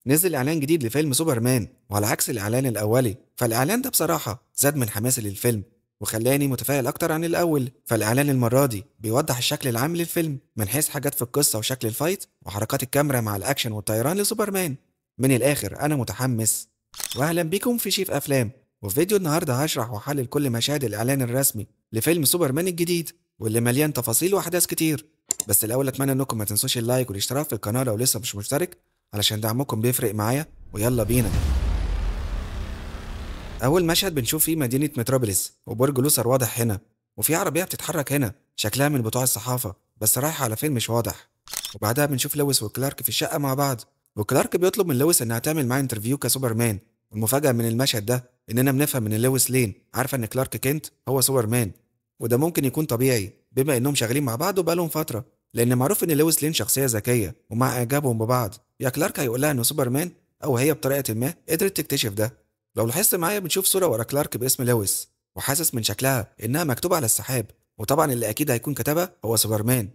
نزل إعلان جديد لفيلم سوبرمان، وعلى عكس الإعلان الأولي فالإعلان ده بصراحة زاد من حماسي للفيلم وخلاني متفائل أكتر عن الأول. فالإعلان المرة دي بيوضح الشكل العام للفيلم من حيث حاجات في القصة وشكل الفايت وحركات الكاميرا مع الأكشن والطيران لسوبرمان. من الآخر أنا متحمس. وأهلا بيكم في شيف أفلام. وفي فيديو النهاردة هشرح وأحلل كل مشاهد الإعلان الرسمي لفيلم سوبرمان الجديد، واللي مليان تفاصيل وأحداث كتير. بس الأول أتمنى إنكم ما تنسوش اللايك والاشتراك في القناة لو لسه مش مشترك، علشان دعمكم بيفرق معايا. ويلا بينا. أول مشهد بنشوف فيه مدينة متروبوليس وبرج لوسر واضح هنا، وفي عربية بتتحرك هنا شكلها من بتوع الصحافة بس رايحة على فين مش واضح. وبعدها بنشوف لويس وكلارك في الشقة مع بعض، وكلارك بيطلب من لويس إنها تعمل معاه انترفيو كسوبرمان. والمفاجأة من المشهد ده إننا بنفهم إن لويس لين عارفة إن كلارك كينت هو سوبرمان، وده ممكن يكون طبيعي بما إنهم شغالين مع بعض وبقالهم فترة، لأن معروف إن لويس لين شخصية ذكية ومع إعجابهم ببعض يا كلارك هيقولها إنه سوبرمان أو هي بطريقة ما قدرت تكتشف ده. لو لاحظت معايا بنشوف صورة ورا كلارك باسم لويس، وحاسس من شكلها إنها مكتوبة على السحاب، وطبعا اللي أكيد هيكون كتبها هو سوبرمان.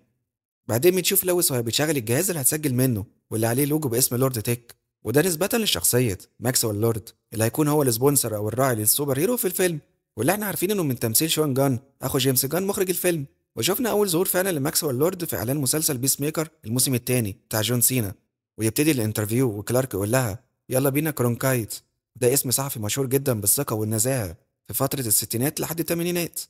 بعدين بنشوف لويس وهي بتشغل الجهاز اللي هتسجل منه واللي عليه لوجو باسم لورد تيك، وده نسبة لشخصية ماكسويل لورد اللي هيكون هو السبونسر أو الراعي للسوبر هيرو في الفيلم، واللي احنا عارفين إنه من تمثيل شون جان أخو جيمس جان مخرج الفيلم. وشفنا أول ظهور فعلا لماكسويل لورد في إعلان مسلسل بيس ميكر الموسم الثاني بتاع جون سينا. ويبتدي الانترفيو وكلارك يقول لها يلا بينا كرونكايت، ده اسم صحفي مشهور جدا بالثقة والنزاهة في فترة الستينات لحد الثمانينات.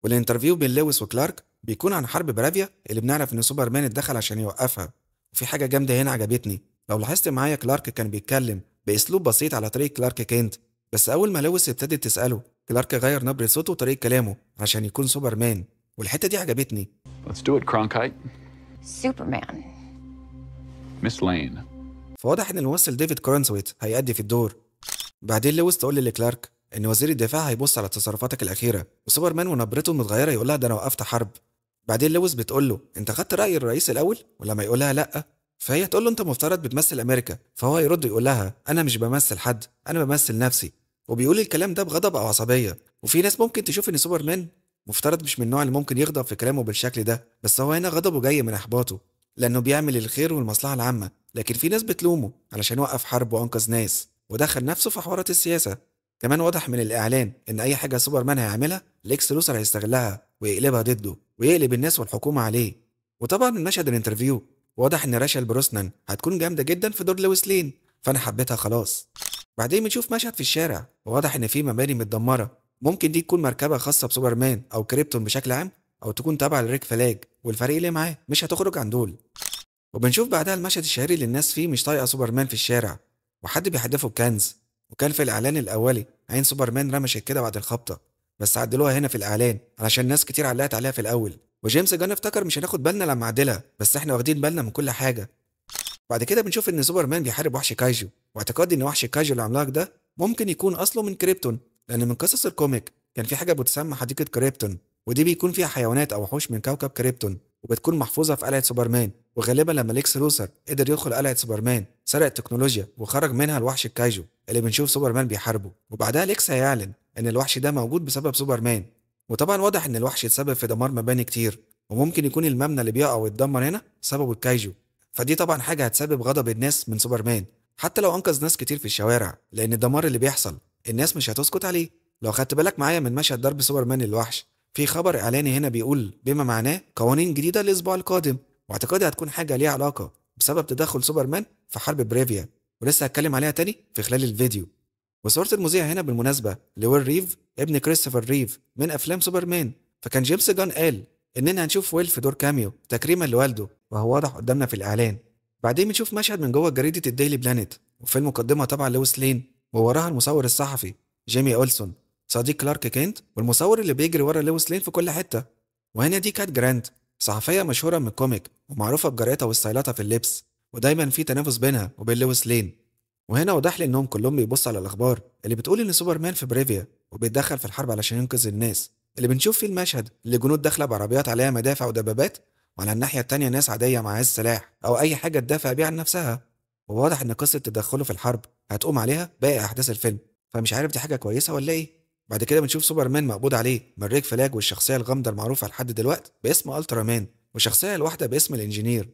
والانترفيو بين لويس وكلارك بيكون عن حرب برافيا اللي بنعرف ان سوبرمان اتدخل عشان يوقفها. وفي حاجة جامدة هنا عجبتني، لو لاحظت معايا كلارك كان بيتكلم بأسلوب بسيط على طريقة كلارك كينت، بس أول ما لويس ابتدت تسأله كلارك غير نبرة صوته وطريقة كلامه عشان يكون سوبرمان، والحتة دي عجبتني. Let's do it, Cronkite. Superman. Miss Lane. فواضح ان الممثل ديفيد كرونسويت هيأدي في الدور. بعدين لويس تقول لكلارك ان وزير الدفاع هيبص على تصرفاتك الاخيره، وسوبرمان ونبرته المتغيره يقول لها ده انا وقفت حرب. بعدين لويس بتقول له انت خدت راي الرئيس الاول، ولما يقول لها لا فهي تقول له انت مفترض بتمثل امريكا، فهو يرد يقول لها انا مش بمثل حد، انا بمثل نفسي. وبيقول الكلام ده بغضب او عصبيه، وفي ناس ممكن تشوف ان سوبرمان مفترض مش من النوع اللي ممكن يغضب في كلامه بالشكل ده، بس هو هنا غضبه جاي من احباطه لانه بيعمل الخير والمصلحه العامه. لكن في ناس بتلومه علشان وقف حرب وانقذ ناس ودخل نفسه في حوارات السياسه. كمان واضح من الإعلان إن أي حاجة سوبرمان هيعملها ليكس لوثر هيستغلها ويقلبها ضده ويقلب الناس والحكومة عليه. وطبعا من مشهد الانترفيو واضح إن راشل بروسنان هتكون جامدة جدا في دور لويس لين، فأنا حبيتها خلاص. بعدين بنشوف مشهد في الشارع وواضح إن في مباني متدمرة، ممكن دي تكون مركبة خاصة بسوبرمان أو كريبتون بشكل عام، أو تكون تابعة لريك فلاج والفريق اللي معاه مش هتخرج عن دول. وبنشوف بعدها المشهد الشهير اللي الناس فيه مش طايقة سوبرمان في الشارع وحد بيحدفه بكنز، وكان في الإعلان الأولي عين سوبرمان رمشت كده بعد الخبطة، بس عدلوها هنا في الإعلان علشان ناس كتير علقت عليها في الأول، وجيمس جان افتكر مش هناخد بالنا لما عدلها، بس احنا واخدين بالنا من كل حاجة. بعد كده بنشوف إن سوبرمان بيحارب وحش كايجو، واعتقادي إن وحش كايجو العملاق ده ممكن يكون أصله من كريبتون، لأن من قصص الكوميك كان في حاجة بتسمى حديقة كريبتون، ودي بيكون فيها حيوانات أو وحوش من كوكب كريبتون، وبتكون محفوظة في قلعة سوبرمان. وغالبا لما ليكس لوثر قدر يدخل قلعة سوبرمان سرق التكنولوجيا وخرج منها الوحش الكايجو اللي بنشوف سوبرمان بيحاربه، وبعدها ليكس هيعلن ان الوحش ده موجود بسبب سوبرمان. وطبعا واضح ان الوحش اتسبب في دمار مباني كتير، وممكن يكون المبنى اللي بيقع ويتدمر هنا سببه الكايجو، فدي طبعا حاجة هتسبب غضب الناس من سوبرمان حتى لو انقذ ناس كتير في الشوارع، لان الدمار اللي بيحصل الناس مش هتسكت عليه. لو خدت بالك معايا من مشهد ضرب سوبرمان للوحش في خبر اعلاني هنا بيقول بما معناه قوانين جديدة الاسبوع القادم، واعتقادي هتكون حاجة ليها علاقة بسبب تدخل سوبرمان في حرب بريفيا، ولسه هتكلم عليها تاني في خلال الفيديو. وصورة المذيع هنا بالمناسبة لويل ريف ابن كريستوفر ريف من أفلام سوبرمان، فكان جيمس جان قال إننا هنشوف ويل في دور كاميو تكريما لوالده، وهو واضح قدامنا في الإعلان. بعدين بنشوف مشهد من جوه جريدة الديلي بلانيت، وفي المقدمة طبعا لويس لين ووراها المصور الصحفي جيمي أولسون صديق كلارك كينت والمصور اللي بيجري ورا لويس لين في كل حتة. وهنا دي كات جرانت صحفية مشهورة من الكوميك ومعروفة بجرأتها وستايلاتها في اللبس، ودايما في تنافس بينها وبين لويس لين. وهنا وضح لي انهم كلهم بيبصوا على الاخبار اللي بتقول ان سوبرمان في بريفيا وبيتدخل في الحرب علشان ينقذ الناس، اللي بنشوف فيه المشهد اللي جنود داخله بعربيات عليها مدافع ودبابات، وعلى الناحيه التانيه ناس عاديه معاها سلاح او اي حاجه تدافع بيها عن نفسها. وواضح ان قصه تدخله في الحرب هتقوم عليها باقي احداث الفيلم، فمش عارف دي حاجه كويسه ولا ايه. بعد كده بنشوف سوبرمان مقبوض عليه من ريك فلاج والشخصيه الغامضه المعروفه لحد دلوقتي باسم الترا مان، والشخصيه الواحده باسم الانجينير.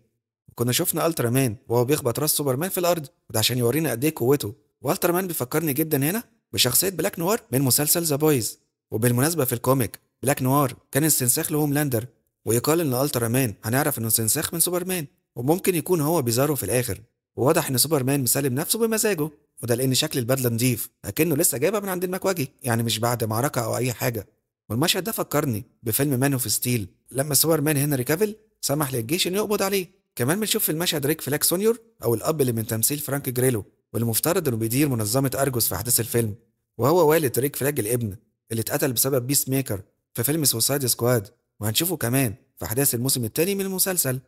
وكنا شفنا الترا مان وهو بيخبط راس سوبرمان في الارض، وده عشان يورينا قد ايه قوته. والترا مان بيفكرني جدا هنا بشخصيه بلاك نوار من مسلسل ذا بويز. وبالمناسبه في الكوميك بلاك نوار كان استنساخ لهوملاندر، ويقال ان الترا مان هنعرف انه استنساخ من سوبرمان، وممكن يكون هو بيزاره في الاخر. وواضح ان سوبرمان مسلم نفسه بمزاجه، وده لان شكل البدله نضيف اكنه لسه جايبها من عند المكواجي، يعني مش بعد معركه او اي حاجه. والمشهد ده فكرني بفيلم مان اوف ستيل لما سوبرمان هنري كافيل سمح للجيش انه يقبض عليه. كمان بنشوف في المشهد ريك فلاك سونيور او الاب اللي من تمثيل فرانك جريلو، والمفترض انه بيدير منظمه ارجوس في احداث الفيلم، وهو والد ريك فلاج الابن اللي اتقتل بسبب بيس ميكر في فيلم سوسايد سكواد، وهنشوفه كمان في احداث الموسم الثاني من المسلسل.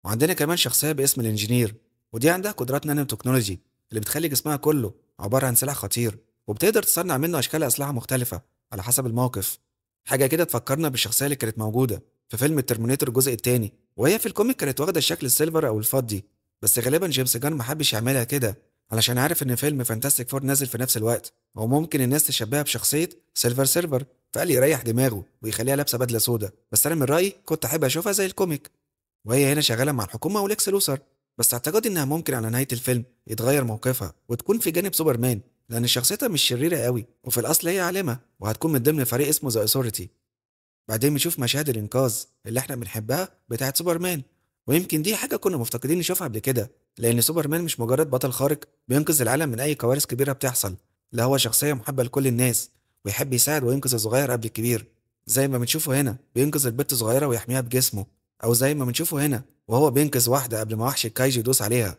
وعندنا كمان شخصيه باسم الانجينير، ودي عندها قدرات نانو تكنولوجي اللي بتخلي جسمها كله عباره عن سلاح خطير، وبتقدر تصنع منه اشكال اسلحه مختلفه على حسب الموقف. حاجه كده تفكرنا بالشخصيه اللي كانت موجوده في فيلم الترمينيتور الجزء الثاني، وهي في الكوميك كانت واخده الشكل السيلفر او الفضي، بس غالبا جيمس جان ما حبش يعملها كده علشان عارف ان فيلم فانتاستيك فور نازل في نفس الوقت، وممكن الناس تشبهها بشخصيه سيلفر سيرفر، فقال يريح دماغه ويخليها لابسه بدله سودا. بس انا من رايي كنت احب اشوفها زي الكوميك، وهي هنا شغاله مع الحكومه وليكس لوثر. بس اعتقادي انها ممكن على نهايه الفيلم يتغير موقفها وتكون في جانب سوبرمان، لان شخصيتها مش شريره قوي، وفي الاصل هي عالمه وهتكون من ضمن فريق اسمه ذا اثوريتي. بعدين بنشوف مشاهد الانقاذ اللي احنا بنحبها بتاعه سوبرمان، ويمكن دي حاجه كنا مفتقدين نشوفها قبل كده، لان سوبرمان مش مجرد بطل خارق بينقذ العالم من اي كوارث كبيره بتحصل، لا هو شخصيه محبه لكل الناس ويحب يساعد وينقذ الصغير قبل الكبير، زي ما بنشوفه هنا بينقذ البت الصغيره ويحميها بجسمه، او زي ما بنشوفه هنا وهو بينقذ واحده قبل ما وحش الكايجي يدوس عليها.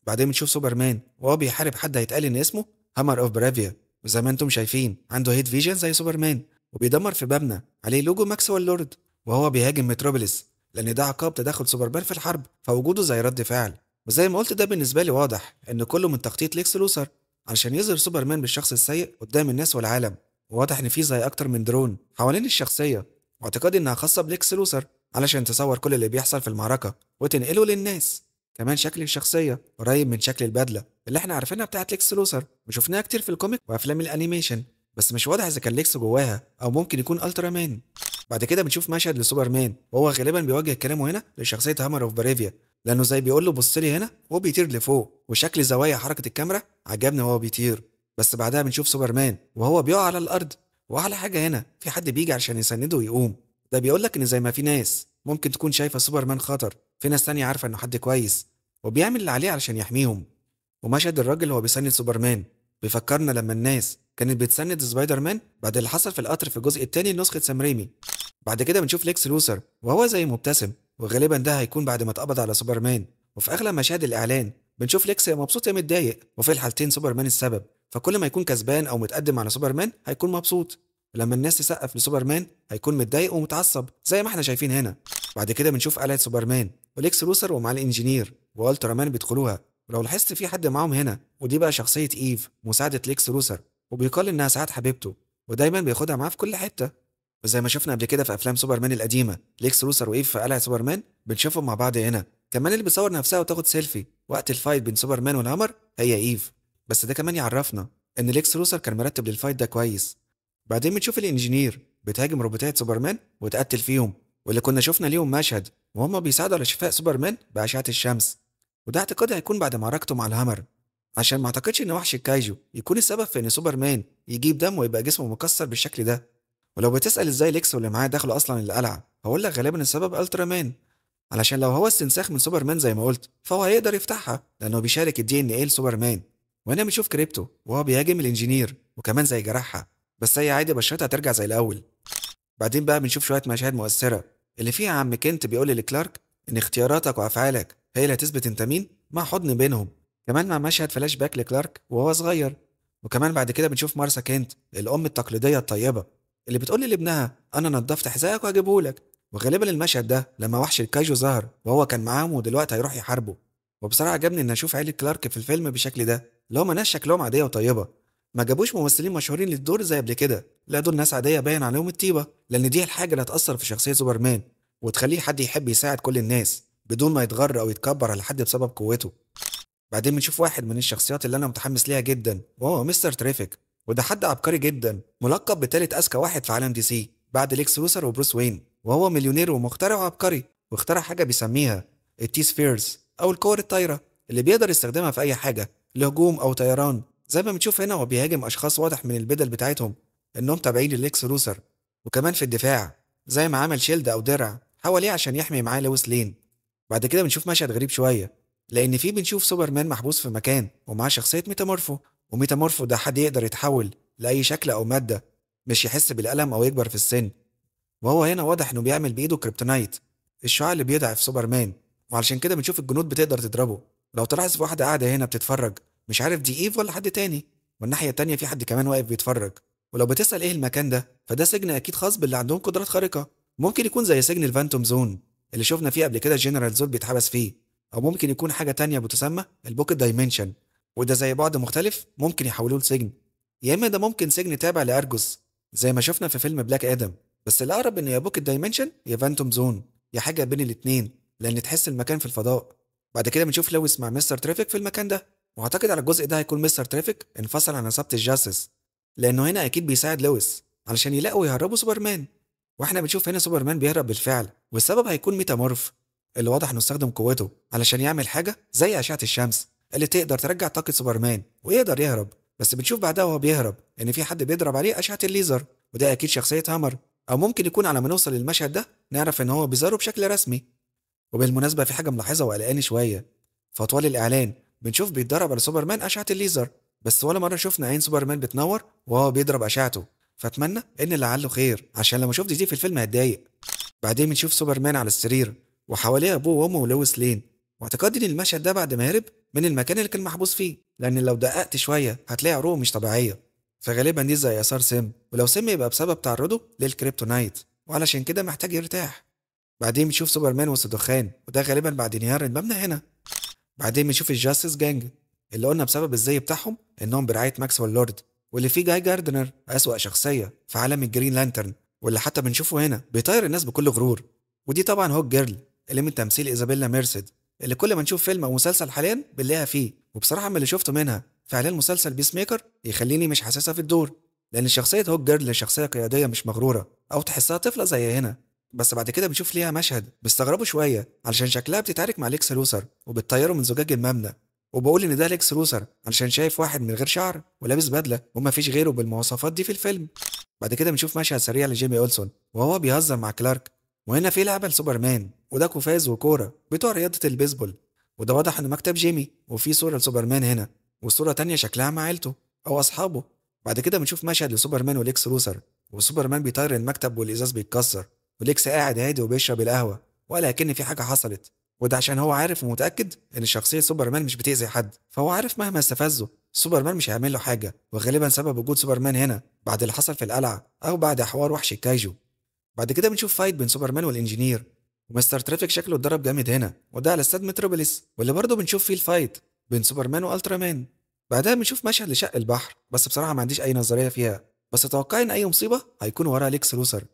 بعدين بنشوف سوبرمان وهو بيحارب حد هيتقال ان اسمه هامر اوف برافيا، وزي ما انتم شايفين عنده هيت فيجن زي سوبرمان، وبيدمر في مبنى عليه لوجو ماكسويل لورد، وهو بيهاجم متروبوليس لان ده عقاب تدخل سوبرمان في الحرب، فوجوده زي رد فعل. وزي ما قلت ده بالنسبه لي واضح ان كله من تخطيط ليكس لوثر علشان يظهر سوبرمان بالشخص السيء قدام الناس والعالم، وواضح ان في زي اكتر من درون حوالين الشخصيه، واعتقادي انها خاصه بليكس لوثر علشان تصور كل اللي بيحصل في المعركه وتنقله للناس. كمان شكل الشخصيه قريب من شكل البدله اللي احنا عارفينها بتاعت ليكس لوثر وشفناها كتير في الكوميك وافلام الانيميشن، بس مش واضح اذا كان ليكس جواها او ممكن يكون الترا مان. بعد كده بنشوف مشهد لسوبرمان وهو غالبا بيوجه كلامه هنا لشخصيه هامر اوف بريفيا، لانه زي بيقول له بص لي هنا وهو بيطير لفوق، وشكل زوايا حركه الكاميرا عجبني وهو بيطير. بس بعدها بنشوف سوبرمان وهو بيقع على الارض، واعلى حاجه هنا في حد بيجي عشان يسنده ويقوم، ده بيقول لك ان زي ما في ناس ممكن تكون شايفه سوبرمان خطر، في ناس تانية عارفه انه حد كويس وبيعمل اللي عليه علشان يحميهم. ومشهد الراجل وهو بيسند سوبرمان بيفكرنا لما الناس كانت بتسند سبايدر مان بعد اللي حصل في القطر في الجزء الثاني لنسخه سام ريمي. بعد كده بنشوف ليكس لوثر وهو زي مبتسم، وغالبا ده هيكون بعد ما اتقبض على سوبرمان. وفي اغلب مشاهد الاعلان بنشوف ليكس يا مبسوط يا متضايق، وفي الحالتين سوبرمان السبب، فكل ما يكون كسبان او متقدم على سوبرمان هيكون مبسوط، ولما الناس تسقف لسوبرمان هيكون متضايق ومتعصب زي ما احنا شايفين هنا. بعد كده بنشوف قلعه سوبرمان وليكس لوثر ومع الانجينير والترا مان بيدخلوها، ولو لاحظت في حد معاهم هنا، ودي بقى شخصيه ايف مساعده ليكس لوثر، وبيقال انها ساعات حبيبته ودايما بياخدها معاه في كل حته. وزي ما شفنا قبل كده في افلام سوبرمان القديمه ليكس لوثر وايف في قلعه سوبرمان بنشوفهم مع بعض هنا. كمان اللي بتصور نفسها وتاخد سيلفي وقت الفايت بين سوبرمان والهامر هي ايف، بس ده كمان يعرفنا ان ليكس لوثر كان مرتب للفايت ده كويس. بعدين بنشوف الانجينير بتهاجم روبوتات سوبرمان وتقتل فيهم، واللي كنا شفنا ليهم مشهد وهم بيساعدوا على شفاء سوبرمان باشعه الشمس، وده اعتقادي هيكون بعد معركته مع الهامر، عشان ما اعتقدش ان وحش الكايجو يكون السبب في ان سوبرمان يجيب دم ويبقى جسمه مكسر بالشكل ده. ولو بتسأل ازاي ليكس واللي معاه دخلوا اصلا القلعه، هقول لك غالبا السبب الترا مان، علشان لو هو استنساخ من سوبرمان زي ما قلت فهو هيقدر يفتحها لانه بيشارك الدي ان ايه لسوبرمان. وهنا بنشوف كريبتو وهو بيهاجم الانجينير وكمان زي جرحها، بس هي عادي بشرتها ترجع زي الاول. بعدين بقى بنشوف شويه مشاهد مؤثره اللي فيها عم كنت بيقول لكلارك ان اختياراتك وافعالك هي اللي هتثبت انت مين، مع حضن بينهم، كمان مع مشهد فلاش باك لكلارك وهو صغير. وكمان بعد كده بنشوف مارسا كنت الام التقليديه الطيبه اللي بتقول لابنها انا نضفت حذائك وهجيبهولك، وغالبا المشهد ده لما وحش الكايجو ظهر وهو كان معاهم ودلوقتي هيروح يحاربه. وبصراحه عجبني ان اشوف عيله كلارك في الفيلم بالشكل ده، اللي هم ناس شكلهم عاديه وطيبه، ما جابوش ممثلين مشهورين للدور زي قبل كده، لا دول ناس عاديه باين عليهم الطيبه، لان دي الحاجه اللي هتاثر في شخصيه سوبرمان وتخليه حد يحب يساعد كل الناس بدون ما يتغر او يتكبر على حد بسبب قوته. بعدين بنشوف واحد من الشخصيات اللي انا متحمس ليها جدا وهو مستر تريفيك، وده حد عبقري جدا ملقب بتالت اذكى واحد في عالم دي سي بعد ليكس لوثر وبروس وين، وهو مليونير ومخترع وعبقري، واخترع حاجه بيسميها التي سفيرز أو الكور الطايرة اللي بيقدر يستخدمها في أي حاجة، لهجوم أو طيران. زي ما بنشوف هنا هو بيهاجم أشخاص واضح من البدل بتاعتهم إنهم تابعين للإكس لوثر. وكمان في الدفاع زي ما عمل شيلد أو درع حواليه عشان يحمي معاه لويس لين. بعد كده بنشوف مشهد غريب شوية، لأن فيه بنشوف سوبرمان محبوس في مكان ومعاه شخصية ميتامورفو. وميتامورفو ده حد يقدر يتحول لأي شكل أو مادة، مش يحس بالألم أو يكبر في السن. وهو هنا واضح إنه بيعمل بإيده كريبتونايت، الشعاع اللي بيضعف سوبرمان. وعلشان كده بنشوف الجنود بتقدر تضربه. لو تلاحظ في واحدة قاعدة هنا بتتفرج، مش عارف دي إيف ولا حد تاني، والناحية التانية في حد كمان واقف بيتفرج. ولو بتسأل إيه المكان ده، فده سجن أكيد خاص باللي عندهم قدرات خارقة. ممكن يكون زي سجن الفانتوم زون اللي شفنا فيه قبل كده جنرال زول بيتحبس فيه، أو ممكن يكون حاجة تانية بتسمى البوكيت دايمنشن، وده زي بعد مختلف ممكن يحولوه لسجن. يا إما ده ممكن سجن تابع لأرجوس زي ما شفنا في فيلم بلاك آدم، بس الأقرب إنه يا بوكيت دايمنشن يا فانتوم زون، يا حاجة بين الاتنين، لأن تحس المكان في الفضاء. بعد كده بنشوف لويس مع مستر ترافيك في المكان ده، واعتقد على الجزء ده هيكون مستر ترافيك انفصل عن عصابة الجاستس، لأنه هنا أكيد بيساعد لويس علشان يلاقوا يهربوا سوبرمان. واحنا بنشوف هنا سوبرمان بيهرب بالفعل، والسبب هيكون ميتامورف اللي واضح انه استخدم قوته علشان يعمل حاجة زي أشعة الشمس اللي تقدر ترجع طاقة سوبرمان ويقدر يهرب. بس بنشوف بعدها وهو بيهرب إن في حد بيضرب عليه أشعة الليزر، وده أكيد شخصية هامر. أو ممكن يكون على ما نوصل للمشهد ده نعرف إن هو بيظهره بشكل رسمي. وبالمناسبة في حاجة ملاحظة وقلقاني شوية، في أطوال الإعلان بنشوف بيتدرب على سوبرمان أشعة الليزر، بس ولا مرة شفنا عين سوبرمان بتنور وهو بيضرب أشعته. فأتمنى إن لعله خير عشان لما شفت دي في الفيلم هتضايق. بعدين بنشوف سوبرمان على السرير وحواليه أبوه وأمه ولويس لين، واعتقادي إن المشهد ده بعد ما هرب من المكان اللي كان محبوس فيه، لأن لو دققت شوية هتلاقي عروقه مش طبيعية، فغالبا دي زي آثار سم، ولو سم يبقى بسبب تعرضه للكريبتونايت وعلشان كده محتاج يرتاح. بعدين بنشوف سوبرمان وسط دخان، وده غالبا بعد انهيار المبنى هنا. بعدين بنشوف الجاستس جانج اللي قلنا بسبب الزي بتاعهم انهم برعايه ماكسويل لورد، واللي فيه جاي جاردنر اسوأ شخصيه في عالم الجرين لانترن، واللي حتى بنشوفه هنا بيطير الناس بكل غرور. ودي طبعا هوك جيرل اللي من تمثيل ايزابيلا ميرسيد، اللي كل ما نشوف فيلم او مسلسل حاليا بنلاقيها فيه. وبصراحه من اللي شفته منها في اعلان مسلسل بيس ميكر يخليني مش حاسسها في الدور، لان شخصيه هوك جيرل شخصيه قياديه مش مغروره او تحسها طفله زي هنا. بس بعد كده بنشوف ليها مشهد بيستغربوا شويه علشان شكلها بتتعارك مع ليكس لوثر وبتطيره من زجاج المبنى، وبقول ان ده ليكس لوثر علشان شايف واحد من غير شعر ولابس بدله وما فيش غيره بالمواصفات دي في الفيلم. بعد كده بنشوف مشهد سريع لجيمي اولسون وهو بيهزر مع كلارك، وهنا في لعبه لسوبرمان وده قفاز وكوره بتوع رياضه البيسبول، وده واضح انه مكتب جيمي، وفي صوره لسوبرمان هنا وصوره تانية شكلها مع عيلته او اصحابه. بعد كده بنشوف مشهد لسوبرمان وليكس لوثر، وسوبرمان بيطير المكتب والازاز بيتكسر، وليكس قاعد هادي وبيشرب القهوه ولا كأن في حاجه حصلت. وده عشان هو عارف ومتاكد ان شخصيه سوبرمان مش بتاذي حد، فهو عارف مهما استفزه سوبرمان مش هيعمل له حاجه. وغالبا سبب وجود سوبرمان هنا بعد اللي حصل في القلعه او بعد حوار وحش الكايجو. بعد كده بنشوف فايت بين سوبرمان والانجينير، ومستر ترافيك شكله اتضرب جامد هنا، وده على استاد متروبوليس واللي برضه بنشوف فيه الفايت بين سوبرمان والترا مان. بعدها بنشوف مشهد لشق البحر، بس بصراحه ما عنديش اي نظريه فيها، بس اتوقع ان اي مصيبه هيكون وراها ليكس لوثر.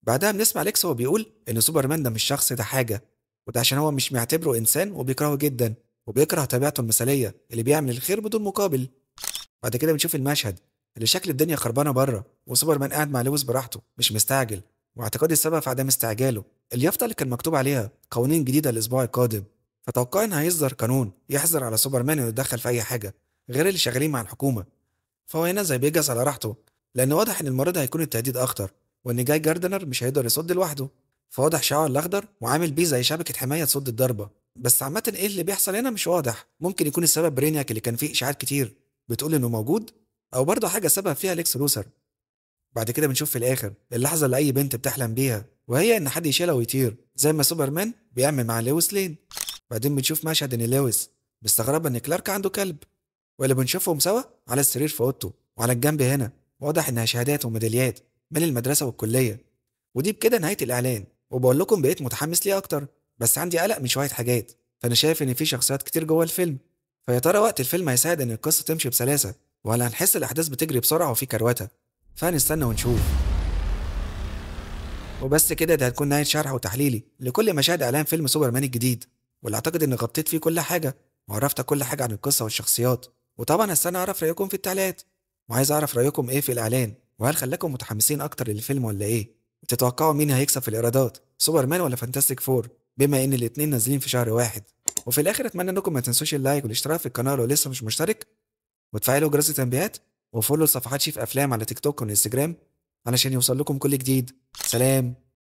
بعدها بنسمع ليكس وهو بيقول ان سوبرمان ده مش شخص، ده حاجه، وده عشان هو مش معتبره انسان وبيكرهه جدا، وبيكره طبيعته المثاليه اللي بيعمل الخير بدون مقابل. بعد كده بنشوف المشهد اللي شكل الدنيا خربانه بره، وسوبرمان قاعد مع لويس براحته مش مستعجل، واعتقادي السبب في عدم استعجاله اليافطه اللي كان مكتوب عليها قوانين جديده الاسبوع القادم. فتوقع ان هيصدر قانون يحظر على سوبرمان انه يتدخل في اي حاجه غير اللي شغالين مع الحكومه. فهو هنا زي بيجهز على راحته، لان واضح ان المره دي هيكون التهديد اخطر، وان جاي جاردنر مش هيقدر يصد لوحده، فواضح شعار الاخضر وعامل بيه زي شبكه حمايه تصد الضربه. بس عامه ايه اللي بيحصل هنا مش واضح، ممكن يكون السبب برينياك اللي كان فيه اشاعات كتير بتقول انه موجود، او برضه حاجه سبب فيها ليكس لوثر. بعد كده بنشوف في الاخر اللحظه اللي اي بنت بتحلم بيها، وهي ان حد يشيلها ويطير زي ما سوبرمان بيعمل مع لويس لين. بعدين بنشوف مشهد ان لويس مستغربه ان كلارك عنده كلب، واللي بنشوفهم سوا على السرير في اوضته، وعلى الجنب هنا واضح انها شهادات وميداليات من المدرسه والكليه. ودي بكده نهايه الاعلان، وبقول لكم بقيت متحمس ليه اكتر، بس عندي قلق من شويه حاجات. فانا شايف ان في شخصيات كتير جوه الفيلم، فيا ترى وقت الفيلم هيساعد ان القصه تمشي بسلاسه، ولا هنحس الاحداث بتجري بسرعه وفي كروته؟ فهنستنى ونشوف. وبس كده، ده هتكون نهايه شرح وتحليلي لكل مشاهد اعلان فيلم سوبرمان الجديد، واللي اعتقد اني غطيت فيه كل حاجه وعرفت كل حاجه عن القصه والشخصيات. وطبعا هستنى اعرف رايكم في التعليقات، وعايز اعرف رايكم ايه في الاعلان، وهل خلاكم متحمسين اكتر للفيلم ولا ايه؟ وتتوقعوا مين هيكسب في الايرادات، سوبرمان ولا فانتاستيك فور؟ بما ان الاتنين نازلين في شهر واحد. وفي الاخر اتمنى انكم ما تنسوش اللايك والاشتراك في القناه لو لسه مش مشترك، وتفعلوا جرس التنبيهات، وفولو صفحات شيف افلام على تيك توك وانستجرام علشان يوصل لكم كل جديد. سلام.